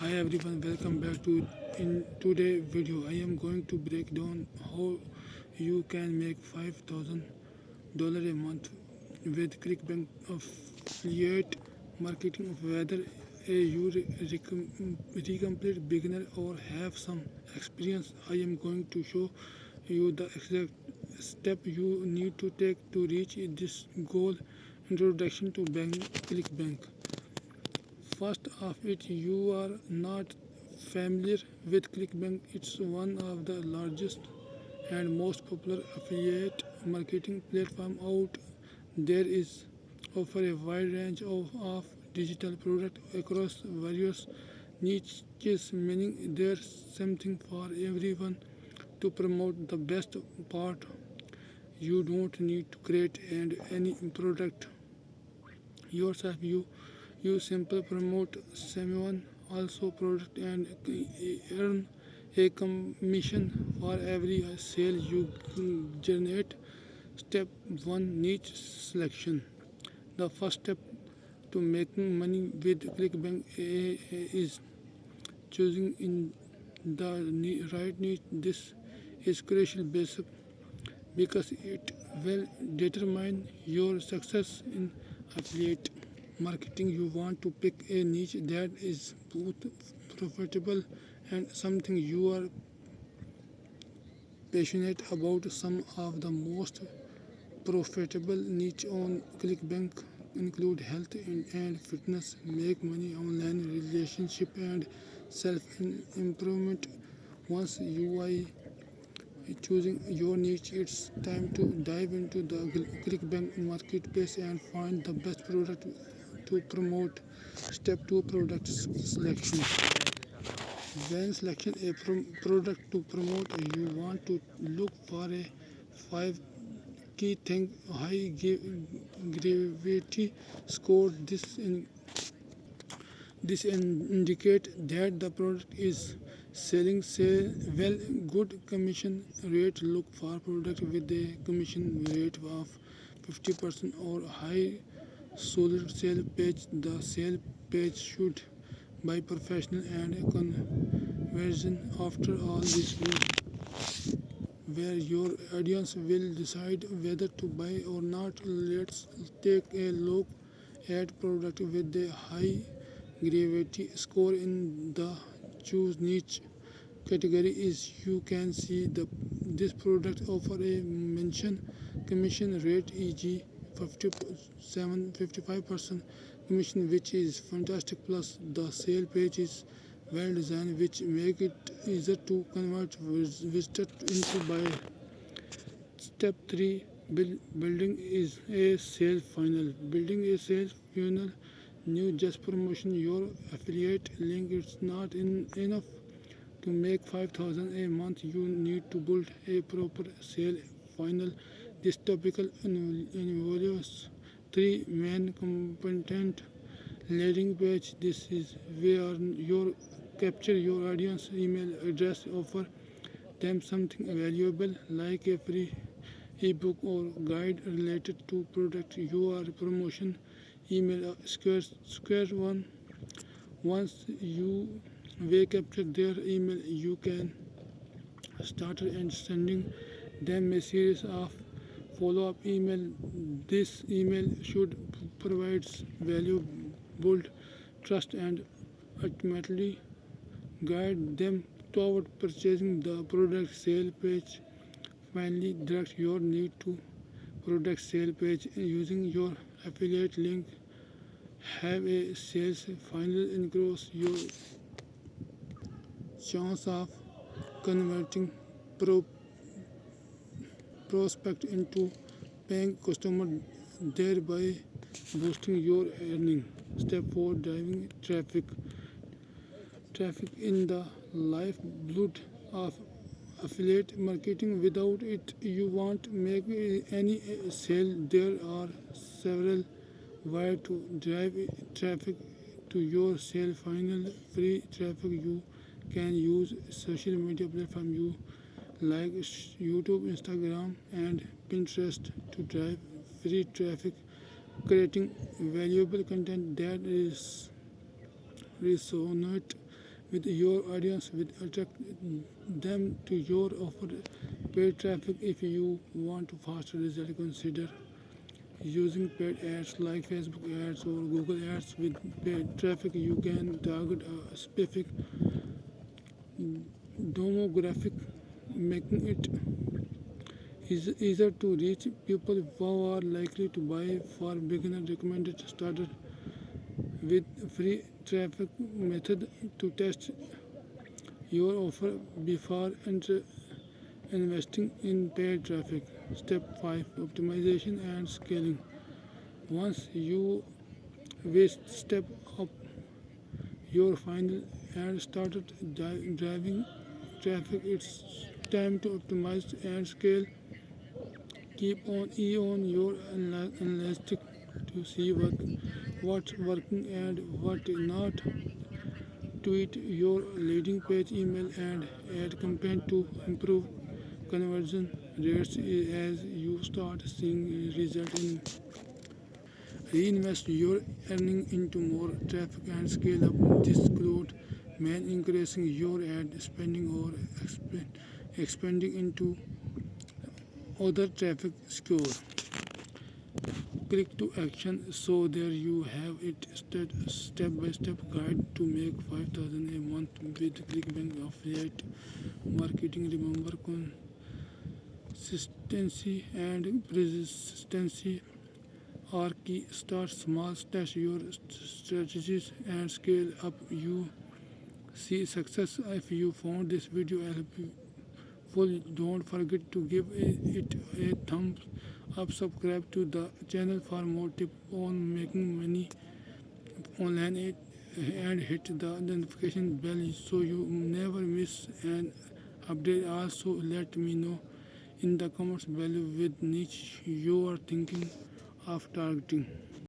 Hi everyone, welcome back to in today video. I am going to break down how you can make $5,000 a month with ClickBank affiliate marketing. Whether you complete beginner or have some experience, I am going to show you the exact step you need to take to reach this goal. Introduction to ClickBank. First of it, you are not familiar with ClickBank. It's one of the largest and most popular affiliate marketing platform out there. Is offer a wide range of digital products across various niches, meaning there's something for everyone. To promote the best part, you don't need to create and any product yourself. You simply promote someone also product and earn a commission for every sale you generate. Step 1, niche selection. The first step to making money with ClickBank is choosing in the right niche. This is crucial basic because it will determine your success in affiliate marketing. You want to pick a niche that is both profitable and something you are passionate about. Some of the most profitable niche on ClickBank include health and fitness, make money online, relationship and self improvement. Once you are choosing your niche, it's time to dive into the ClickBank marketplace and find the best product to promote. Step 2, product selection. When selection a product to promote, you want to look for a 5 key thing: high gravity score. This indicate that the product is selling say well. Good commission rate. Look for product with a commission rate of 50% or high. Solid sale page. The sale page should by professional and conversion. After all this, where your audience will decide whether to buy or not. Let's take a look at product with a high gravity score in the choose niche category. Is you can see this product offer a mention commission rate, e.g. 55% commission, which is fantastic. Plus the sale page is well designed, which make it easier to convert visitor into buyer. Step 3, building is a sales funnel. Building a sales funnel, new just promotion your affiliate link. It's not enough to make 5,000 a month. You need to build a proper sale funnel. This topical involves three main component: landing page. This is where you capture your audience email address, offer them something valuable like a free ebook or guide related to product you are promotion. Email square one. Once you we capture their email, you can start and sending them a series of follow-up email. This email should provide value, build trust, and ultimately guide them toward purchasing the product. Sale page. Finally, direct your need to product sale page using your affiliate link. Have a sales funnel increase your chance of converting pro- prospect into paying customer, thereby boosting your earning. Step 4, driving traffic in the lifeblood of affiliate marketing. Without it, you won't make any sale. There are several ways to drive traffic to your sale funnel. Free traffic. You can use social media platform you like YouTube, Instagram, and Pinterest to drive free traffic. Creating valuable content that is resonate with your audience will attract them to your offer. Paid traffic. If you want faster result, consider using paid ads like Facebook ads or Google ads. With paid traffic you can target a specific demographic, making it easier to reach people who are likely to buy. For beginner recommended starter with free traffic method to test your offer before investing in paid traffic. Step 5: Optimization and scaling. Once you step up your final and started driving traffic, it's time to optimize and scale. Keep on on your analytics to see what's working and what not. Tweet your leading page, email, and ad campaign to improve conversion rates as you start seeing result in reinvest your earning into more traffic and scale up. This could mean increasing your ad spending or expanding into other traffic score. Click to action. So there you have it, step by step guide to make 5,000 a month with ClickBank affiliate marketing. Remember, consistency and persistency are key. Start small, test your strategies, and scale up. You see success. If you found this video helpful, don't forget to give it a thumbs up. Subscribe to the channel for more tips on making money online, and hit the notification bell so you never miss an update. Also, let me know in the comments below with niche you are thinking of targeting.